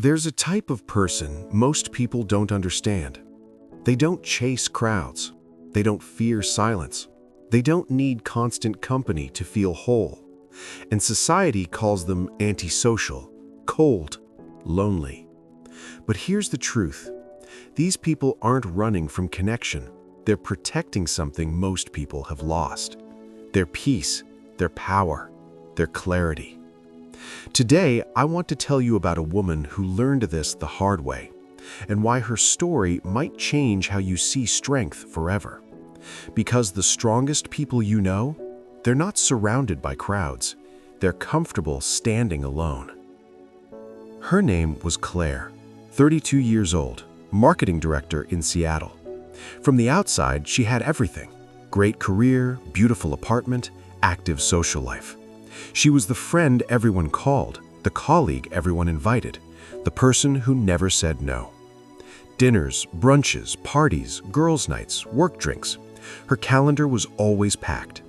There's a type of person most people don't understand. They don't chase crowds. They don't fear silence. They don't need constant company to feel whole. And society calls them antisocial, cold, lonely. But here's the truth. These people aren't running from connection. They're protecting something most people have lost. Their peace, their power, their clarity. Today, I want to tell you about a woman who learned this the hard way, and why her story might change how you see strength forever. Because the strongest people you know, they're not surrounded by crowds. They're comfortable standing alone. Her name was Claire, 32 years old, marketing director in Seattle. From the outside, she had everything: great career, beautiful apartment, active social life. She was the friend everyone called, the colleague everyone invited, the person who never said no. Dinners, brunches, parties, girls' nights, work drinks. Her calendar was always packed.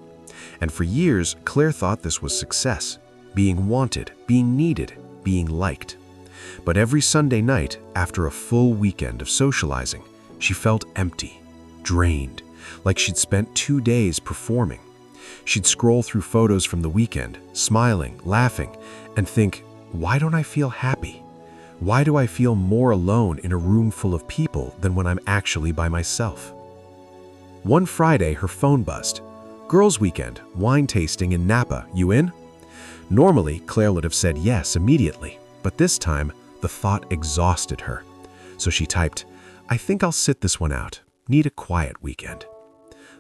And for years, Claire thought this was success: being wanted, being needed, being liked. But every Sunday night, after a full weekend of socializing, she felt empty, drained, like she'd spent 2 days performing. She'd scroll through photos from the weekend, smiling, laughing, and think, why don't I feel happy? Why do I feel more alone in a room full of people than when I'm actually by myself? One Friday, her phone buzzed. Girls' weekend, wine tasting in Napa, you in? Normally, Claire would have said yes immediately, but this time, the thought exhausted her. So she typed, I think I'll sit this one out. Need a quiet weekend.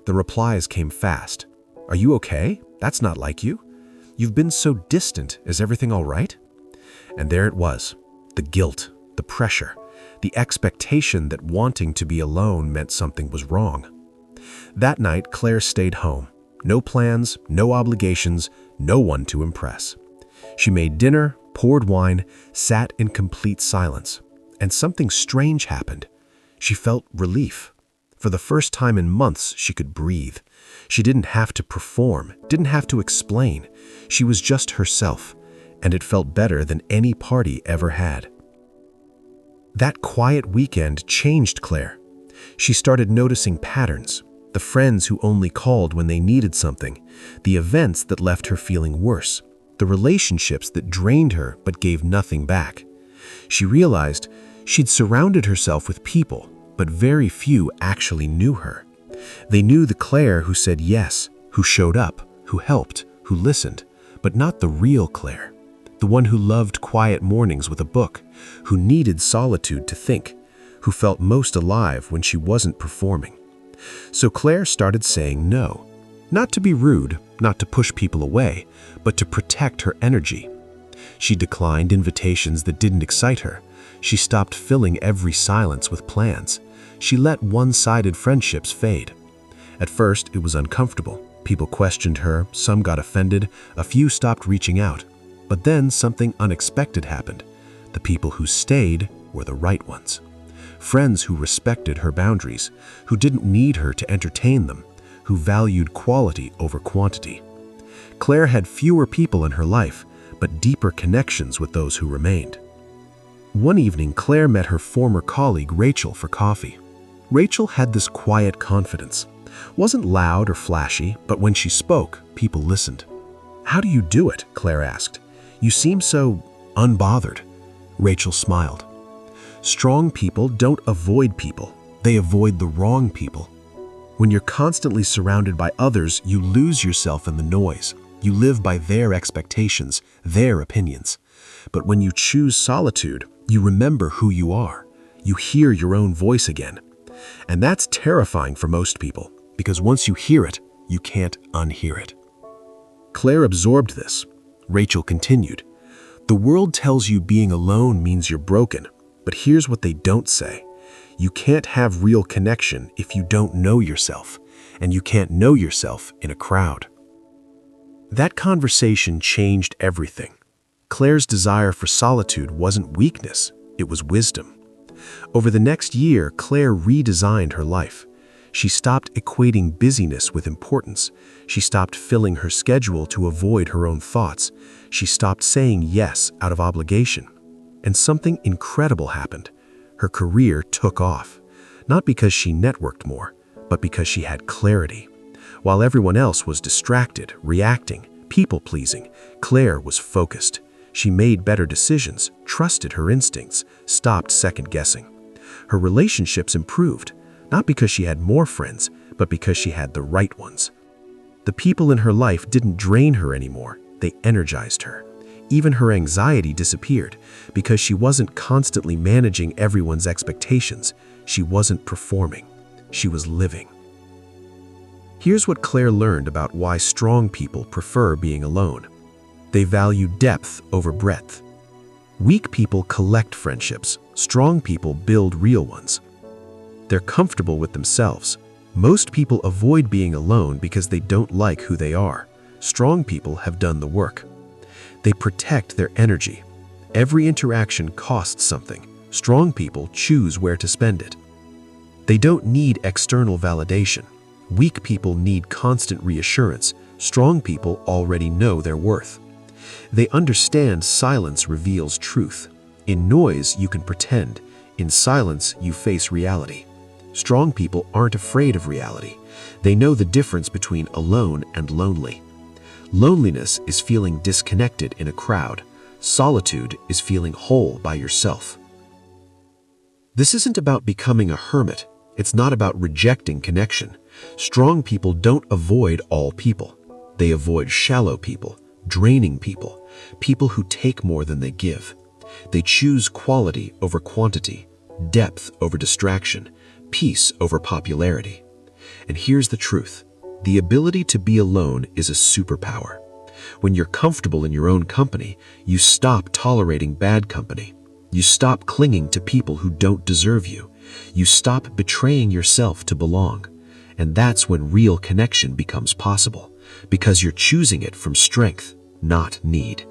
The replies came fast. Are you okay? That's not like you. You've been so distant. Is everything all right? And there it was. The guilt, the pressure, the expectation that wanting to be alone meant something was wrong. That night, Claire stayed home. No plans, no obligations, no one to impress. She made dinner, poured wine, sat in complete silence. And something strange happened. She felt relief. For the first time in months, she could breathe. She didn't have to perform, didn't have to explain. She was just herself, and it felt better than any party ever had. That quiet weekend changed Claire. She started noticing patterns, the friends who only called when they needed something, the events that left her feeling worse, the relationships that drained her but gave nothing back. She realized she'd surrounded herself with people, but very few actually knew her. They knew the Claire who said yes, who showed up, who helped, who listened, but not the real Claire. The one who loved quiet mornings with a book, who needed solitude to think, who felt most alive when she wasn't performing. So Claire started saying no, not to be rude, not to push people away, but to protect her energy. She declined invitations that didn't excite her. She stopped filling every silence with plans. She let one-sided friendships fade. At first, it was uncomfortable. People questioned her, some got offended, a few stopped reaching out. But then something unexpected happened. The people who stayed were the right ones. Friends who respected her boundaries, who didn't need her to entertain them, who valued quality over quantity. Claire had fewer people in her life, but deeper connections with those who remained. One evening, Claire met her former colleague Rachel for coffee. Rachel had this quiet confidence. Wasn't loud or flashy, but when she spoke, people listened. How do you do it? Claire asked. You seem so unbothered. Rachel smiled. Strong people don't avoid people. They avoid the wrong people. When you're constantly surrounded by others, you lose yourself in the noise. You live by their expectations, their opinions. But when you choose solitude, you remember who you are. You hear your own voice again. And that's terrifying for most people, because once you hear it, you can't unhear it. Claire absorbed this. Rachel continued. The world tells you being alone means you're broken, but here's what they don't say. You can't have real connection if you don't know yourself, and you can't know yourself in a crowd. That conversation changed everything. Claire's desire for solitude wasn't weakness, it was wisdom. Over the next year, Claire redesigned her life. She stopped equating busyness with importance. She stopped filling her schedule to avoid her own thoughts. She stopped saying yes out of obligation. And something incredible happened. Her career took off, not because she networked more, but because she had clarity. While everyone else was distracted, reacting, people-pleasing, Claire was focused. She made better decisions, trusted her instincts, stopped second-guessing. Her relationships improved, not because she had more friends, but because she had the right ones. The people in her life didn't drain her anymore, they energized her. Even her anxiety disappeared because she wasn't constantly managing everyone's expectations. She wasn't performing. She was living. Here's what Claire learned about why strong people prefer being alone. They value depth over breadth. Weak people collect friendships. Strong people build real ones. They're comfortable with themselves. Most people avoid being alone because they don't like who they are. Strong people have done the work. They protect their energy. Every interaction costs something. Strong people choose where to spend it. They don't need external validation. Weak people need constant reassurance. Strong people already know their worth. They understand silence reveals truth. In noise, you can pretend. In silence, you face reality. Strong people aren't afraid of reality. They know the difference between alone and lonely. Loneliness is feeling disconnected in a crowd. Solitude is feeling whole by yourself. This isn't about becoming a hermit. It's not about rejecting connection. Strong people don't avoid all people. They avoid shallow people, draining people, people who take more than they give. They choose quality over quantity, depth over distraction, peace over popularity. And here's the truth. The ability to be alone is a superpower. When you're comfortable in your own company, you stop tolerating bad company. You stop clinging to people who don't deserve you. You stop betraying yourself to belong. And that's when real connection becomes possible, because you're choosing it from strength, not need.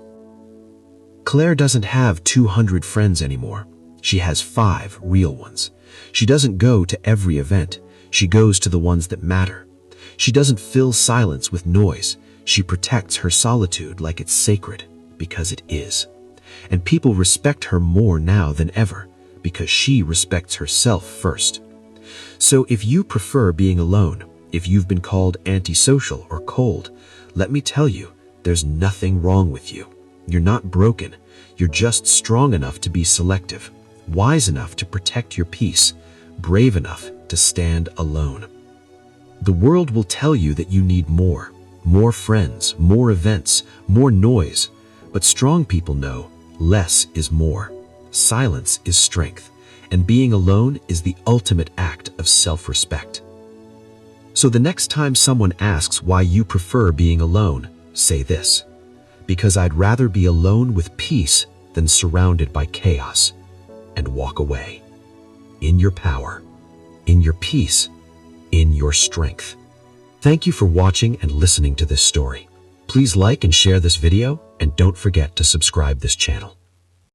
Claire doesn't have 200 friends anymore. She has 5 real ones. She doesn't go to every event. She goes to the ones that matter. She doesn't fill silence with noise. She protects her solitude like it's sacred, because it is. And people respect her more now than ever, because she respects herself first. So if you prefer being alone, if you've been called antisocial or cold, let me tell you, there's nothing wrong with you. You're not broken. You're just strong enough to be selective, wise enough to protect your peace, brave enough to stand alone. The world will tell you that you need more friends, more events, more noise. But strong people know less is more. Silence is strength, and being alone is the ultimate act of self-respect. So the next time someone asks why you prefer being alone, say this: because I'd rather be alone with peace than surrounded by chaos. And walk away. In your power, in your peace, in your strength. Thank you for watching and listening to this story. Please like and share this video, and don't forget to subscribe this channel.